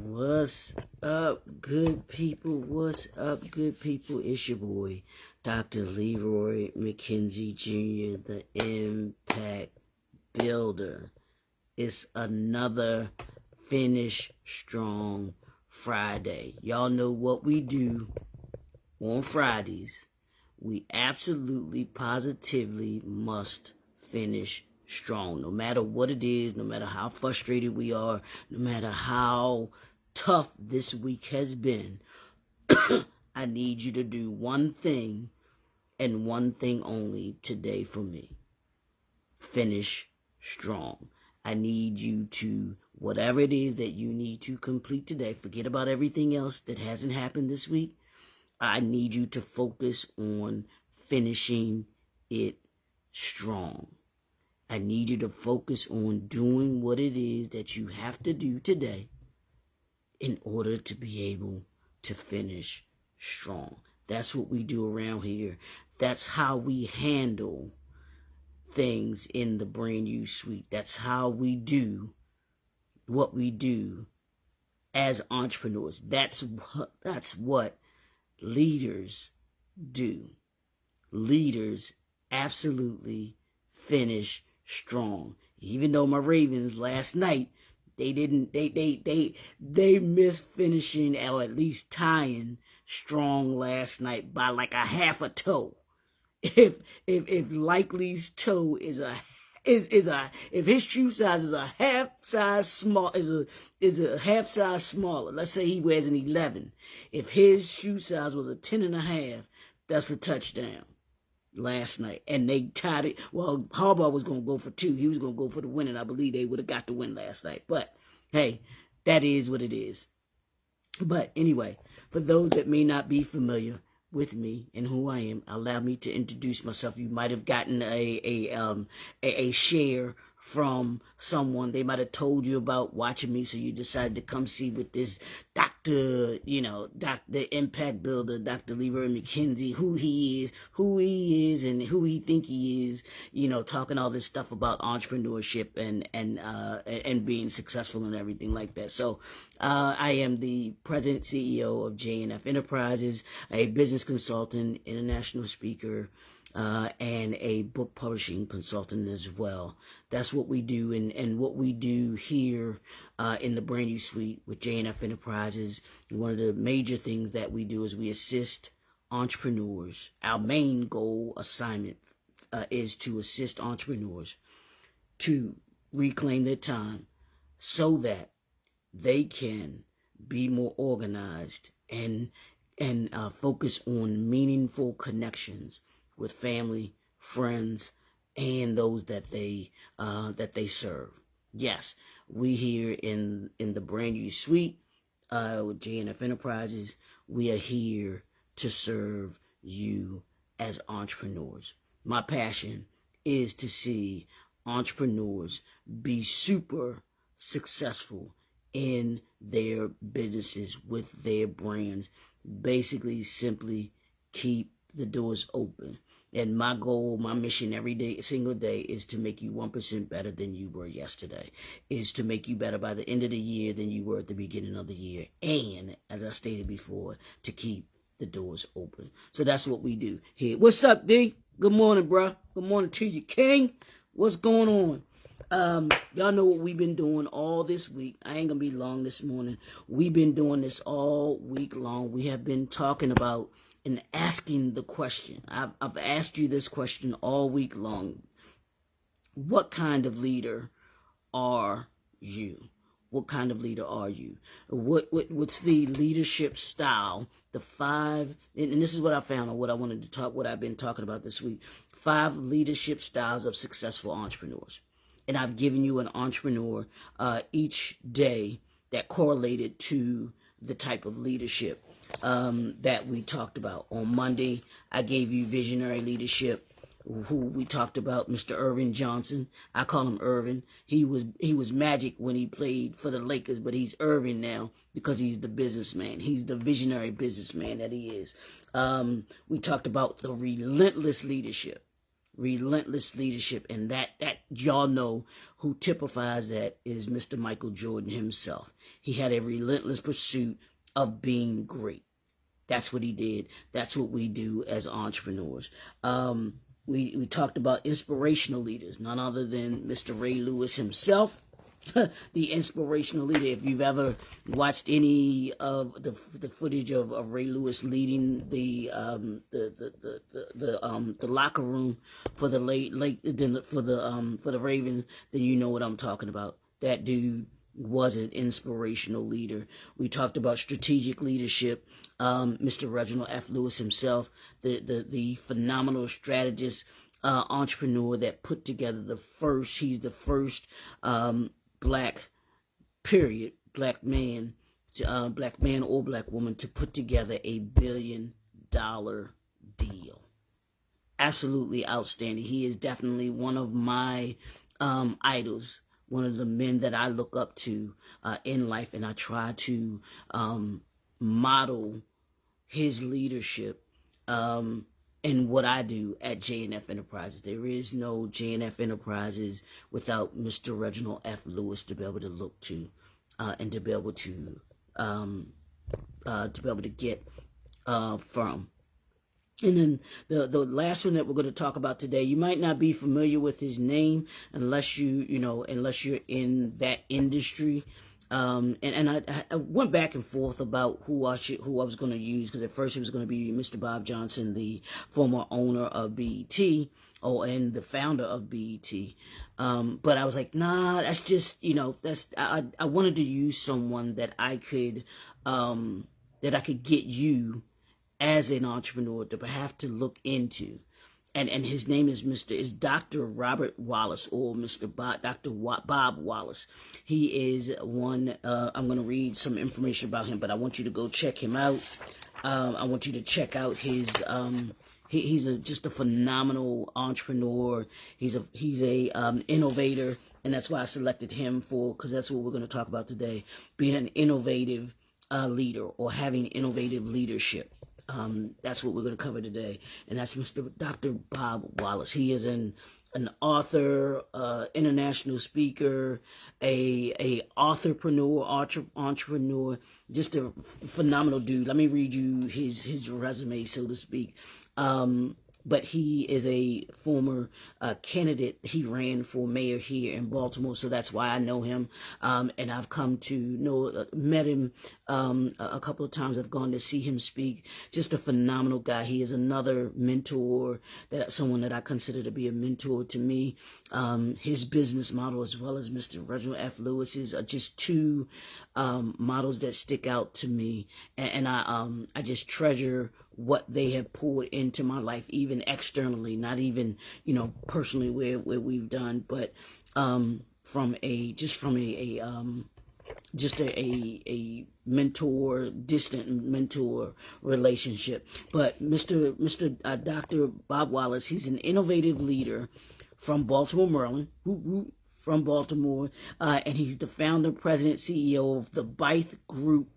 What's up, good people? What's up, good people? It's your boy, Dr. Leroy McKenzie Jr., the Impact Builder. It's another Finish Strong Friday. Y'all know what we do on Fridays. We absolutely, positively must finish strong. No matter what it is, no matter how frustrated we are, no matter how tough this week has been, I need you to do one thing and one thing only today for me. Finish strong. I need you to, whatever it is that you need to complete today, forget about everything else that hasn't happened this week. I need you to focus on finishing it strong. I need you to focus on doing what it is that you have to do today in order to be able to finish strong. That's what we do around here. That's how we handle things in the Brand New Suite. That's how we do what we do as entrepreneurs. That's what leaders do. Leaders absolutely finish strong. Even though my Ravens last night, they missed finishing, or at least tying strong last night by like a half a toe. If Likely's toe is if his shoe size is a half size smaller, let's say he wears an 11. If his shoe size was a 10.5, that's a touchdown last night. And they tied it. Well, Harbaugh was going to go for 2. He was going to go for the win, and I believe they would have got the win last night. But hey, that is what it is. But anyway, for those that may not be familiar with me and who I am, allow me to introduce myself. You might have gotten a share from someone. They might have told you about watching me, so you decided to come see with this Dr. Impact Builder, Dr. Leroy McKenzie, who he is and who he think he is, talking all this stuff about entrepreneurship and being successful and everything like that. So I am the president, CEO of J&F Enterprises, a business consultant, international speaker, and a book publishing consultant as well. That's what we do, and what we do here in the Brand New Suite with J&F Enterprises. One of the major things that we do is we assist entrepreneurs. Our main goal assignment is to assist entrepreneurs to reclaim their time so that they can be more organized and focus on meaningful connections with family, friends, and those that they serve. Yes, we here in the Brand New Suite with J&F Enterprises, we are here to serve you as entrepreneurs. My passion is to see entrepreneurs be super successful in their businesses with their brands. Basically, simply keep the doors open. And my goal, my mission every day, single day, is to make you 1% better than you were yesterday. Is to make you better by the end of the year than you were at the beginning of the year. And, as I stated before, to keep the doors open. So that's what we do here. What's up, D? Good morning, bro. Good morning to you, King. What's going on? Y'all know what we've been doing all this week. I ain't gonna be long this morning. We've been doing this all week long. We have been talking about and asking the question. I've asked you this question all week long. What kind of leader are you? What kind of leader are you? What's the leadership style? The 5, and this is what I found, or what I wanted to talk, what I've been talking about this week. 5 leadership styles of successful entrepreneurs. And I've given you an entrepreneur each day that correlated to the type of leadership that we talked about. On Monday, I gave you visionary leadership, who we talked about, Mr. Irvin Johnson. I call him Irvin. He was magic when he played for the Lakers, but he's Irvin now because he's the businessman. He's the visionary businessman that he is. We talked about the relentless leadership. relentless leadership. And that y'all know who typifies that is Mr. Michael Jordan himself. He had a relentless pursuit of being great. That's what he did. That's what we do as entrepreneurs. We talked about inspirational leaders, none other than Mr. Ray Lewis himself, the inspirational leader. If you've ever watched any of the footage of Ray Lewis leading the locker room for the for the Ravens, then you know what I'm talking about. That dude was an inspirational leader. We talked about strategic leadership. Mr. Reginald F. Lewis himself, the phenomenal strategist, entrepreneur that put together he's the first black man or black woman to put together $1 billion deal. Absolutely outstanding. He is definitely one of my idols, one of the men that I look up to in life, and I try to model his leadership in what I do at J&F Enterprises. There is no J&F Enterprises without Mr. Reginald F. Lewis to be able to look to and to be able to get from. And then the last one that we're going to talk about today, you might not be familiar with his name unless you're in that industry. And I went back and forth about who I was going to use, because at first it was going to be Mr. Bob Johnson, the former owner of BET, and the founder of BET. But I was like, nah, that's just, I wanted to use someone that I could get you as an entrepreneur to have to look into. And his name is Dr. Robert Wallace, or Dr. Bob Wallace. He is one, I'm going to read some information about him, but I want you to go check him out. I want you to check out his, he's just a phenomenal entrepreneur. He's a innovator, and that's why I selected him because that's what we're going to talk about today, being an innovative leader, or having innovative leadership. That's what we're going to cover today, and that's Dr. Bob Wallace. He is an author, international speaker, a entrepreneur, just a phenomenal dude. Let me read you his resume, so to speak. But he is a former candidate. He ran for mayor here in Baltimore, so that's why I know him. And I've come to met him a couple of times. I've gone to see him speak. Just a phenomenal guy. He is another mentor, someone that I consider to be a mentor to me. His business model, as well as Mr. Reginald F. Lewis's, are just two models that stick out to me, and I just treasure what they have poured into my life, even externally, not even personally where we've done, but from a distant mentor relationship. But Mr. Dr. Bob Wallace, he's an innovative leader from Baltimore, Maryland. From Baltimore, and he's the founder, president, CEO of the Byth Group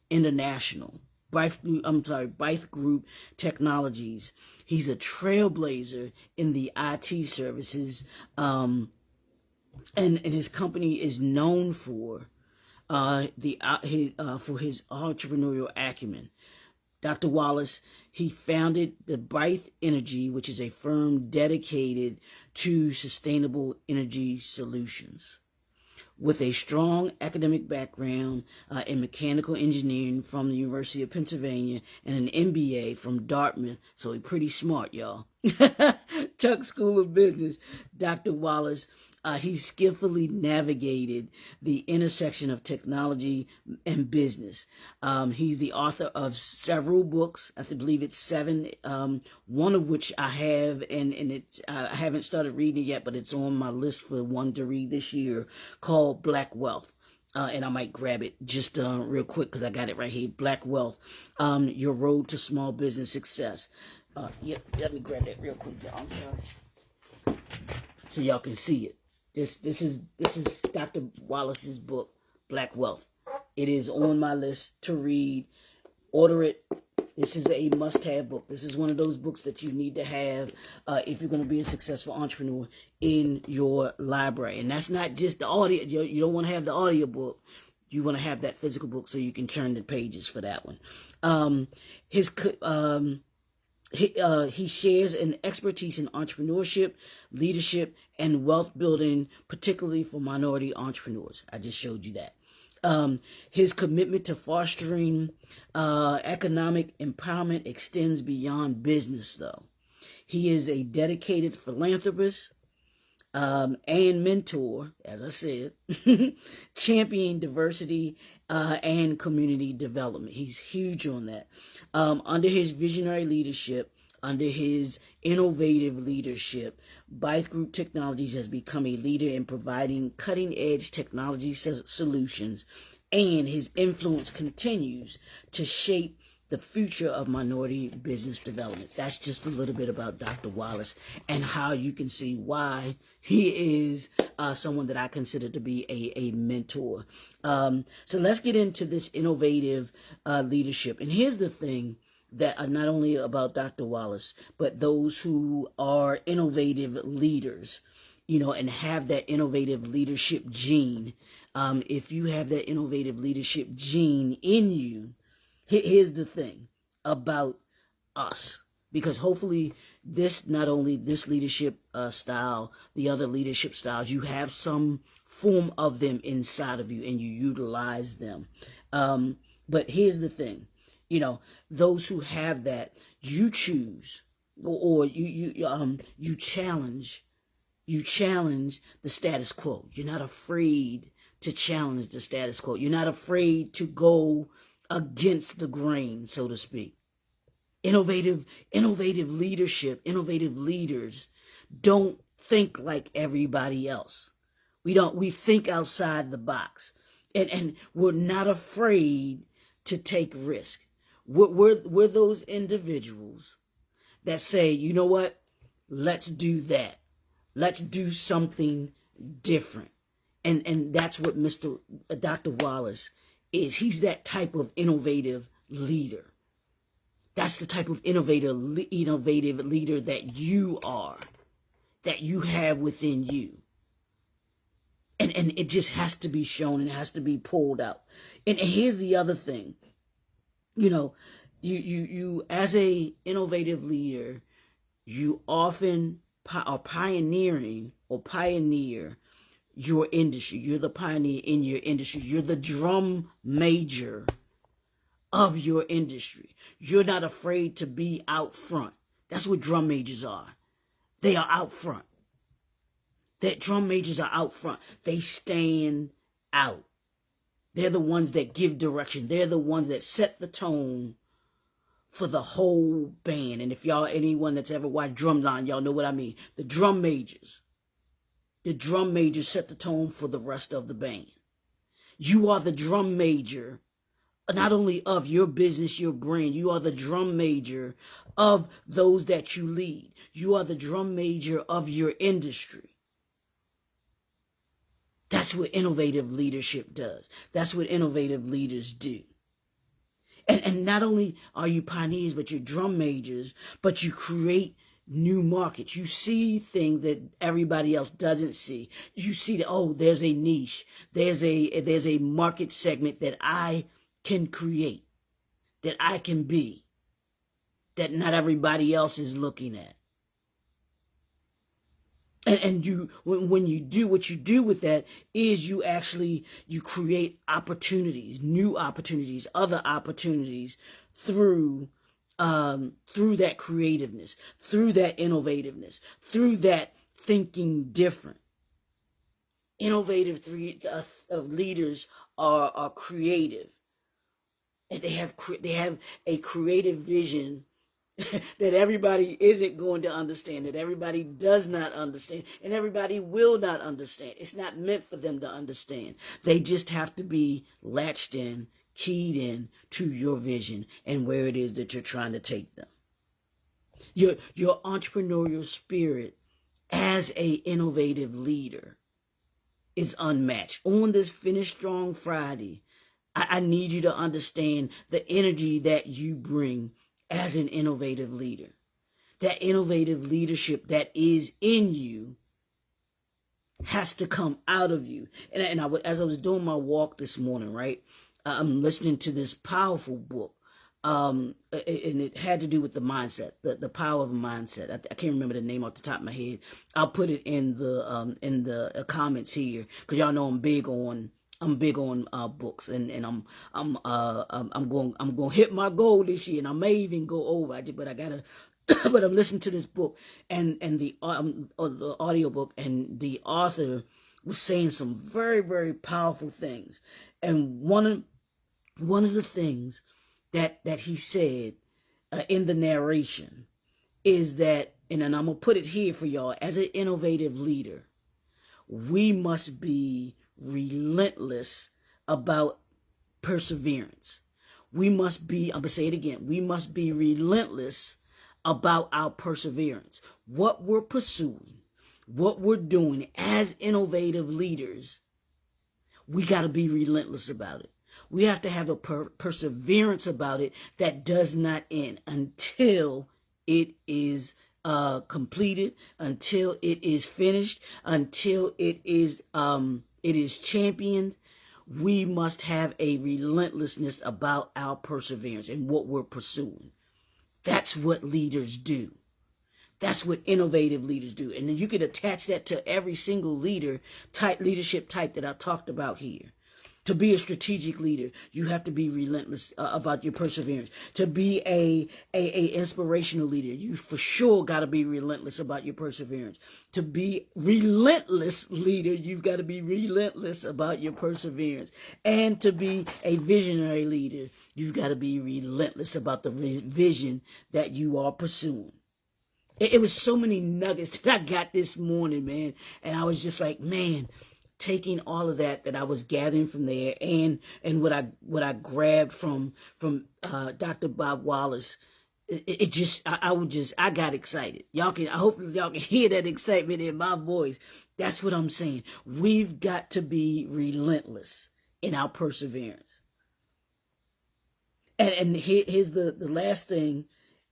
International. Byth Group Technologies. He's a trailblazer in the IT services, and his company is known for his entrepreneurial acumen. Dr. Wallace, he founded the Byth Energy, which is a firm dedicated to sustainable energy solutions. With a strong academic background in mechanical engineering from the University of Pennsylvania and an MBA from Dartmouth, so he's pretty smart, y'all. Tuck School of Business, Dr. Wallace, he skillfully navigated the intersection of technology and business. He's the author of several books. I believe it's 7. One of which I have, and I haven't started reading it yet, but it's on my list for one to read this year, called Black Wealth. And I might grab it just real quick because I got it right here. Black Wealth, Your Road to Small Business Success. Let me grab that real quick, y'all. I'm sorry. So y'all can see it. This is Dr. Wallace's book, Black Wealth. It is on my list to read. Order it. This is a must-have book. This is one of those books that you need to have if you're going to be a successful entrepreneur in your library. And that's not just the audio. You don't want to have the audio book. You want to have that physical book so you can turn the pages for that one. He shares an expertise in entrepreneurship, leadership, and wealth building, particularly for minority entrepreneurs. I just showed you that. His commitment to fostering economic empowerment extends beyond business, though. He is a dedicated philanthropist and mentor, as I said, championing diversity and community development. He's huge on that. Under his visionary leadership, under his innovative leadership, Byte Group Technologies has become a leader in providing cutting-edge technology solutions, and his influence continues to shape the future of minority business development. That's just a little bit about Dr. Wallace and how you can see why he is someone that I consider to be a mentor. So let's get into this innovative leadership. And here's the thing that not only about Dr. Wallace, but those who are innovative leaders, and have that innovative leadership gene. If you have that innovative leadership gene in you, here's the thing about us, because hopefully not only this leadership style, the other leadership styles, you have some form of them inside of you and you utilize them. But here's the thing, those who have that, you choose, or you challenge the status quo. You're not afraid to challenge the status quo. You're not afraid to go against the grain, so to speak. Innovative leadership, innovative leaders don't think like everybody else. We think outside the box, and we're not afraid to take risk. We're those individuals that say, you know what, let's do that. Let's do something different. And that's what Dr. Wallace is. He's that type of innovative leader. That's the type of innovative leader that you are, that you have within you. And it just has to be shown and has to be pulled out. And here's the other thing. You as a innovative leader, you often are pioneer your industry. You're the pioneer in your industry. You're the drum major of your industry. You're not afraid to be out front. That's what drum majors are. They are out front. That drum majors are out front. They stand out. They're the ones that give direction. They're the ones that set the tone for the whole band. And if anyone that's ever watched Drumline, y'all know what I mean. The drum majors set the tone for the rest of the band. You are the drum major, not only of your business, your brand. You are the drum major of those that you lead. You are the drum major of your industry. That's what innovative leadership does. That's what innovative leaders do. And not only are you pioneers, but you're drum majors, but you create new markets. You see things that everybody else doesn't see. You see that, there's a niche. There's a market segment that I can create, that I can be, that not everybody else is looking at. And when you do what you do with that is you create opportunities, new opportunities, other opportunities through that creativeness, through that innovativeness, through that thinking different. Innovative leaders are creative, and they have a creative vision that everybody isn't going to understand, that everybody does not understand, and everybody will not understand. It's not meant for them to understand. They just have to be latched in, keyed in to your vision and where it is that you're trying to take them. Your entrepreneurial spirit as a innovative leader is unmatched. On this Finish Strong Friday, I need you to understand the energy that you bring as an innovative leader. That innovative leadership that is in you has to come out of you. And as I was doing my walk this morning, right, I'm listening to this powerful book. And it had to do with the mindset, the power of a mindset. I can't remember the name off the top of my head. I'll put it in the comments here, because y'all know I'm big on books, and I'm going to hit my goal this year, and I may even go over. But I gotta. But I'm listening to this book, and the audio book, and the author was saying some very, very powerful things. And one of the things that he said in the narration is that, and then I'm gonna put it here for y'all, as an innovative leader, we must be relentless about perseverance. We must be, I'm gonna say it again, we must be relentless about our perseverance. What we're pursuing, what we're doing as innovative leaders, we got to be relentless about it. We have to have a perseverance about it that does not end until it is completed, until it is finished, until it is championed. We must have a relentlessness about our perseverance and what we're pursuing. That's what leaders do. That's what innovative leaders do. And then you could attach that to every single leadership type that I talked about here. To be a strategic leader, you have to be relentless about your perseverance. To be a inspirational leader, you for sure got to be relentless about your perseverance. To be relentless leader, you've got to be relentless about your perseverance. And to be a visionary leader, you've got to be relentless about the vision that you are pursuing. It was so many nuggets that I got this morning, man. And I was just like, man, taking all of that I was gathering from there, and what I grabbed from Dr. Bob Wallace, I got excited. Hopefully y'all can hear that excitement in my voice. That's what I'm saying. We've got to be relentless in our perseverance. And here's the last thing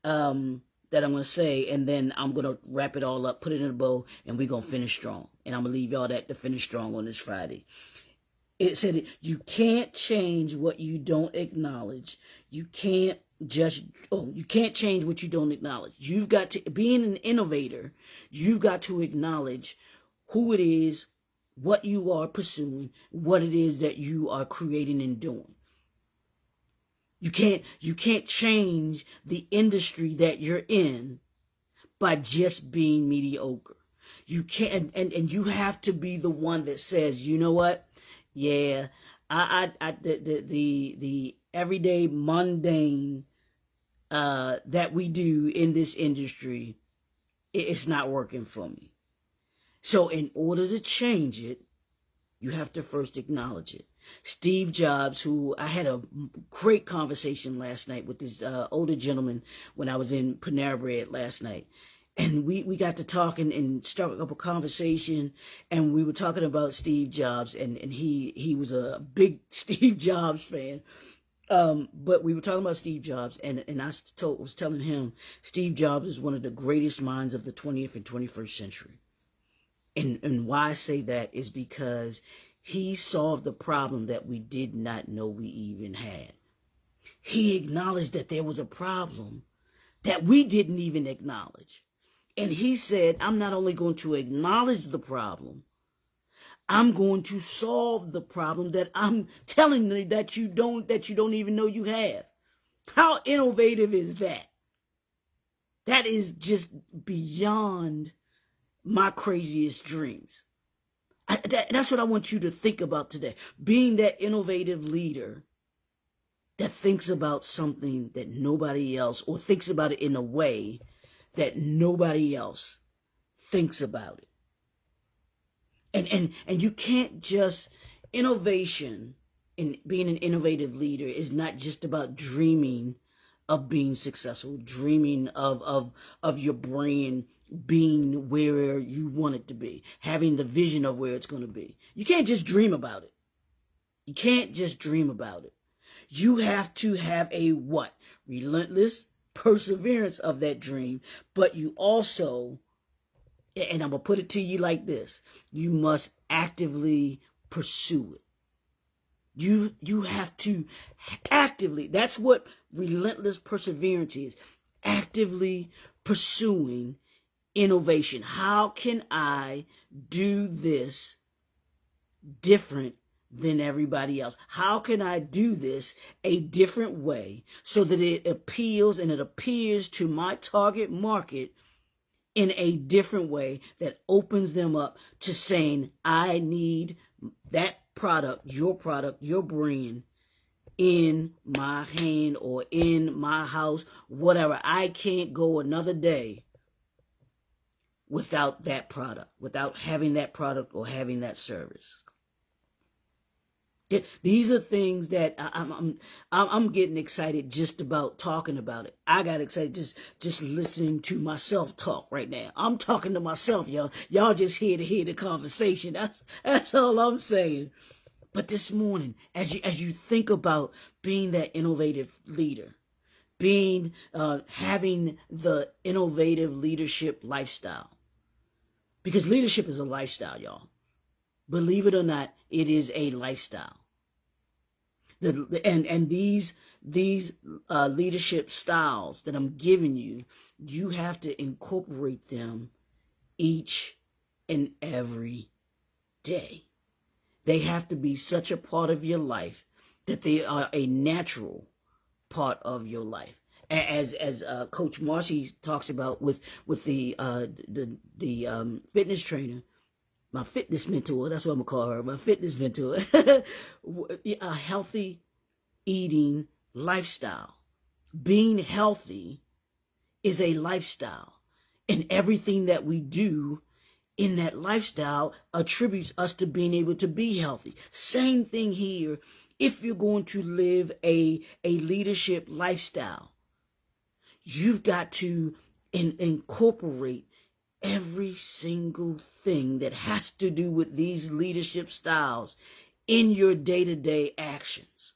that I'm going to say, and then I'm going to wrap it all up, put it in a bow, and we're going to finish strong. And I'm going to leave y'all that to finish strong on this Friday. It said, you can't change what you don't acknowledge. You can't change what you don't acknowledge. You've got to, being an innovator, you've got to acknowledge who it is, what you are pursuing, what it is that you are creating and doing. You can't change the industry that you're in by just being mediocre. You can't, and you have to be the one that says, you know what? Yeah, the everyday mundane that we do in this industry, it's not working for me. So in order to change it, you have to first acknowledge it. Steve Jobs, who I had a great conversation last night with this older gentleman when I was in Panera Bread last night. And we got to talking and struck up a conversation, and we were talking about Steve Jobs, and he was a big Steve Jobs fan. But we were talking about Steve Jobs, and I was telling him Steve Jobs is one of the greatest minds of the 20th and 21st century. And why I say that is because he solved the problem that we did not know we even had. He acknowledged that there was a problem that we didn't even acknowledge. And he said, I'm not only going to acknowledge the problem, I'm going to solve the problem that I'm telling you that you don't even know you have. How innovative is that? That is just beyond my craziest dreams. That's what I want you to think about today. Being that innovative leader that thinks about something that nobody else, or thinks about it in a way that nobody else thinks about it. And you can't just, innovation and being an innovative leader is not just about dreaming of being successful, dreaming of your brain being where you want it to be, having the vision of where it's going to be. You can't just dream about it. You can't just dream about it. You have to have a what? Relentless perseverance of that dream, but you also, and I'm going to put it to you like this, you must actively pursue it. You have to actively, that's what relentless perseverance is, actively pursuing innovation. How can I do this different than everybody else? How can I do this a different way so that it appeals and it appears to my target market in a different way that opens them up to saying, I need that product, your brand in my hand or in my house, whatever. I can't go another day without that product, without having that product or having that service. These are things that I'm getting excited just about talking about it. I got excited just listening to myself talk right now. I'm talking to myself, y'all. Y'all just here to hear the conversation. That's all I'm saying. But this morning, as you think about being that innovative leader, being having the innovative leadership lifestyle, because leadership is a lifestyle, y'all. Believe it or not, it is a lifestyle. And these leadership styles that I'm giving you, you have to incorporate them each and every day. They have to be such a part of your life that they are a natural part of your life. As Coach Marcy talks about with the fitness trainer, my fitness mentor, that's what I'm going to call her, my fitness mentor, a healthy eating lifestyle. Being healthy is a lifestyle. And everything that we do in that lifestyle attributes us to being able to be healthy. Same thing here. If you're going to live a leadership lifestyle, you've got to incorporate every single thing that has to do with these leadership styles in your day-to-day actions.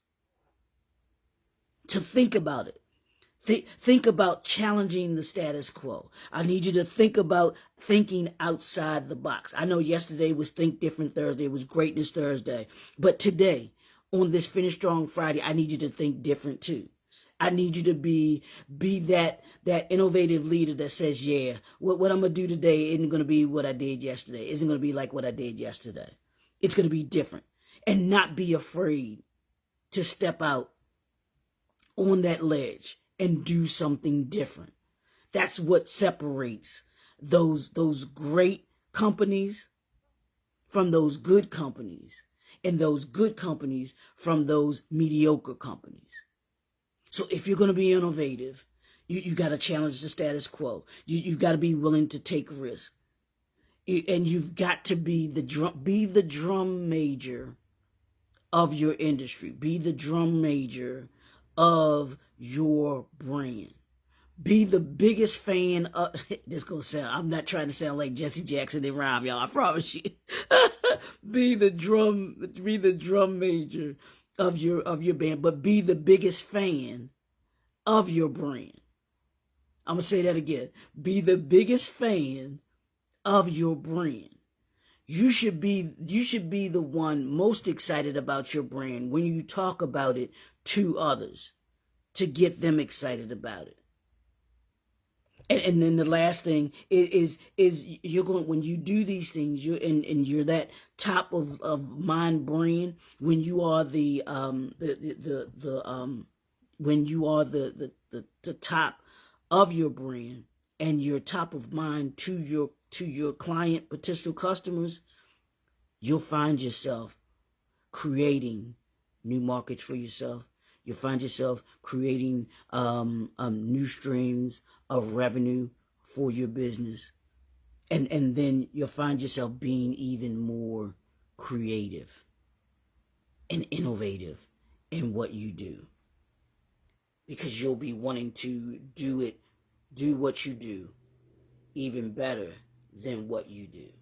To think about it. Think about challenging the status quo. I need you to think about thinking outside the box. I know yesterday was Think Different Thursday. It was Greatness Thursday. But today, on this Finish Strong Friday, I need you to think different too. I need you to be that innovative leader that says, yeah, what I'm going to do today isn't going to be what I did yesterday. Isn't going to be like what I did yesterday. It's going to be different. And not be afraid to step out on that ledge and do something different. That's what separates those great companies from those good companies, and those good companies from those mediocre companies. So if you're going to be innovative, you got to challenge the status quo. You've got to be willing to take risks. And you've got to be the drum major of your industry. Be the drum major of your brand. Be the biggest fan of, this gonna sound, I'm not trying to sound like Jesse Jackson and rhyme, y'all, I promise you. Be the drum major of your band, but be the biggest fan of your brand. I'm gonna say that again. Be the biggest fan of your brand. You should be the one most excited about your brand when you talk about it to others, to get them excited about it. And then the last thing is you're going, when you do these things, you're that top of mind brand, when you are the top of your brand and you're top of mind to your client, potential customers, you'll find yourself creating new markets for yourself. You'll find yourself creating new streams of revenue for your business. And then you'll find yourself being even more creative and innovative in what you do. Because you'll be wanting to do what you do even better than what you do.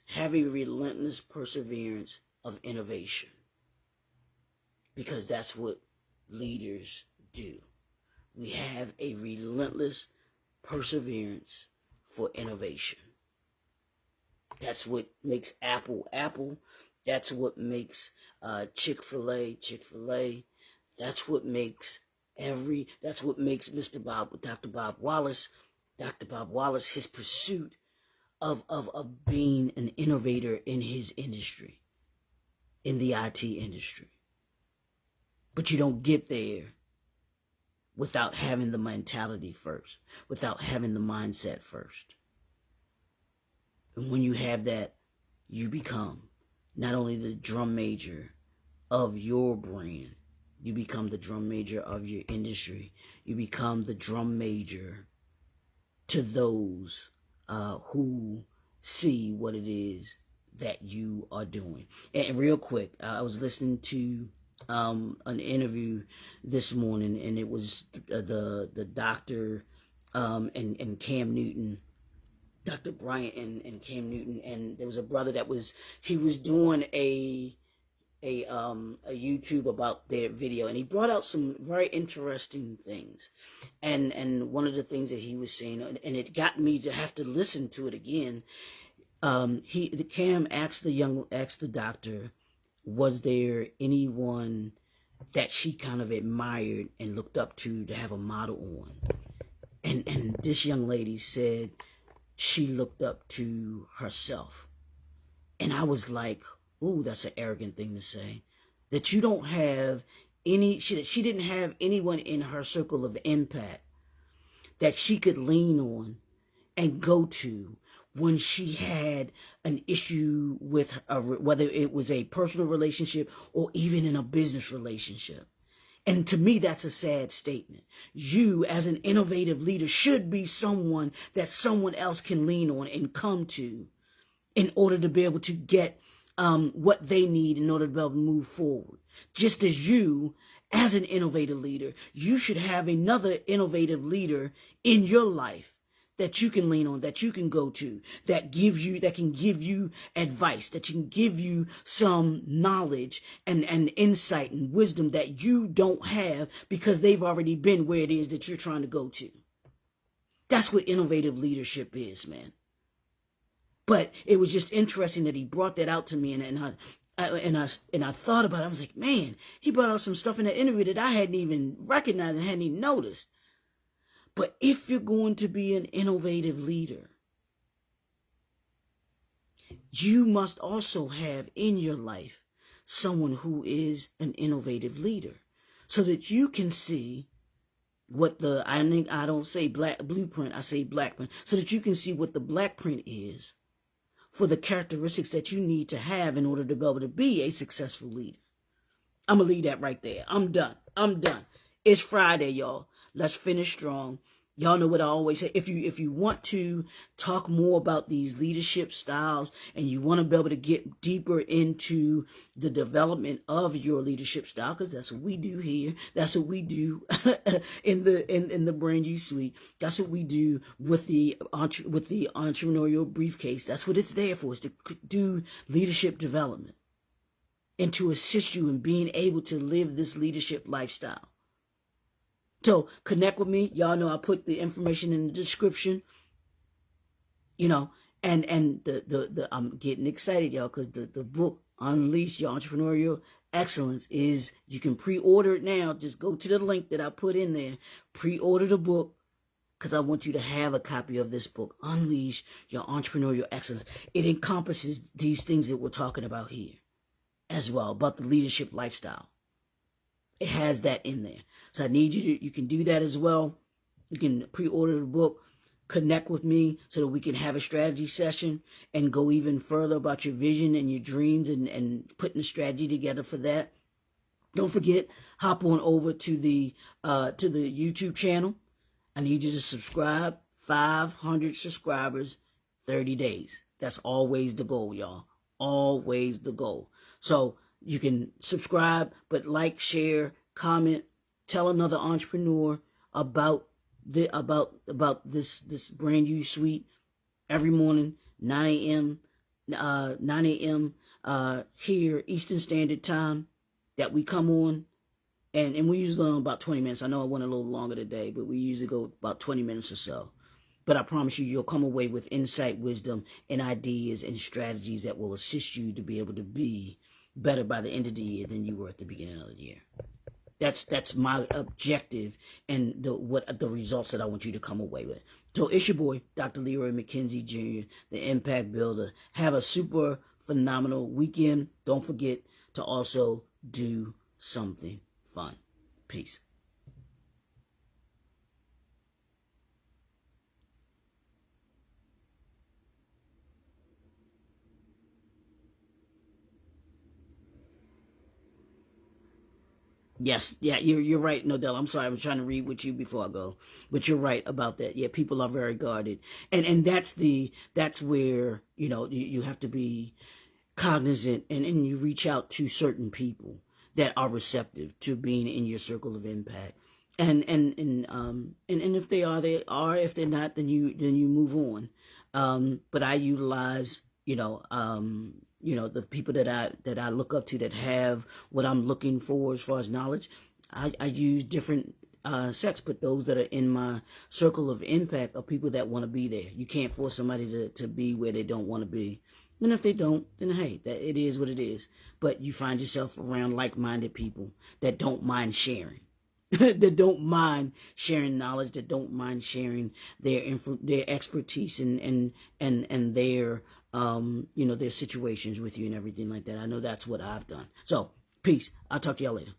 Have a relentless perseverance of innovation. Because that's what leaders do. We have a relentless perseverance for innovation. That's what makes Apple Apple. That's what makes Chick-fil-A Chick-fil-A. That's what makes Mr. Dr. Bob Wallace, his pursuit of being an innovator in his industry, in the IT industry. But you don't get there without having the mentality first, without having the mindset first. And when you have that, you become not only the drum major of your brand, you become the drum major of your industry. You become the drum major to those who see what it is that you are doing. And real quick, I was listening to an interview this morning, and it was the doctor and Cam Newton, Dr. Bryant and Cam Newton, and there was a brother that was doing a YouTube about their video, and he brought out some very interesting things, and one of the things that he was saying, and it got me to have to listen to it again. Cam asked the doctor, was there anyone that she kind of admired and looked up to have a model on? And this young lady said she looked up to herself. And I was like, ooh, that's an arrogant thing to say. That you don't have she didn't have anyone in her circle of impact that she could lean on and go to when she had an issue with whether it was a personal relationship or even in a business relationship. And to me, that's a sad statement. You, as an innovative leader, should be someone that someone else can lean on and come to in order to be able to get what they need in order to be able to move forward. Just as you, as an innovative leader, you should have another innovative leader in your life that you can lean on, that you can go to, that can give you advice, that can give you some knowledge and insight and wisdom that you don't have because they've already been where it is that you're trying to go to. That's what innovative leadership is, man. But it was just interesting that he brought that out to me, and I thought about it. I was like, man, he brought out some stuff in that interview that I hadn't even recognized and hadn't even noticed. But if you're going to be an innovative leader, you must also have in your life someone who is an innovative leader, so that you can see what I don't say black blueprint, I say black print, so that you can see what the black print is for the characteristics that you need to have in order to be able to be a successful leader. I'm going to leave that right there. I'm done. It's Friday, y'all. Let's finish strong. Y'all know what I always say. If you want to talk more about these leadership styles and you want to be able to get deeper into the development of your leadership style, because that's what we do here. That's what we do in the Brand You Suite. That's what we do with the entrepreneurial briefcase. That's what it's there for, is to do leadership development and to assist you in being able to live this leadership lifestyle. So connect with me. Y'all know I put the information in the description. You know, and the I'm getting excited, y'all, because the book Unleash Your Entrepreneurial Excellence is, you can pre-order it now. Just go to the link that I put in there. Pre-order the book, because I want you to have a copy of this book, Unleash Your Entrepreneurial Excellence. It encompasses these things that we're talking about here as well, about the leadership lifestyle. It has that in there. So I need you can do that as well. You can pre-order the book, connect with me so that we can have a strategy session and go even further about your vision and your dreams and putting a strategy together for that. Don't forget, hop on over to the YouTube channel. I need you to subscribe. 500 subscribers, 30 days. That's always the goal, y'all. Always the goal. So you can subscribe, but like, share, comment, tell another entrepreneur about this Brand You Suite every morning, 9 a.m. Here Eastern Standard Time, that we come on And we usually go about 20 minutes. I know I went a little longer today, but we usually go about 20 minutes or so. But I promise you, you'll come away with insight, wisdom, and ideas and strategies that will assist you to be able to be better by the end of the year than you were at the beginning of the year. That's my objective and the results that I want you to come away with. So it's your boy, Dr. Leroy McKenzie Jr., the Impact Builder. Have a super phenomenal weekend. Don't forget to also do something fun. Peace. Yes, yeah, you're right, Nodell. I'm sorry, I was trying to read with you before I go, but you're right about that. Yeah, people are very guarded, and that's where you have to be cognizant, and you reach out to certain people that are receptive to being in your circle of impact, and if they are, they are. If they're not, then you move on. But I utilize the people that I look up to that have what I'm looking for as far as knowledge. I use different sects, but those that are in my circle of impact are people that want to be there. You can't force somebody to be where they don't want to be. And if they don't, then hey, that it is what it is. But you find yourself around like-minded people that don't mind sharing. That don't mind sharing knowledge, that don't mind sharing their expertise and their their situations with you and everything like that. I know that's what I've done. So, peace. I'll talk to y'all later.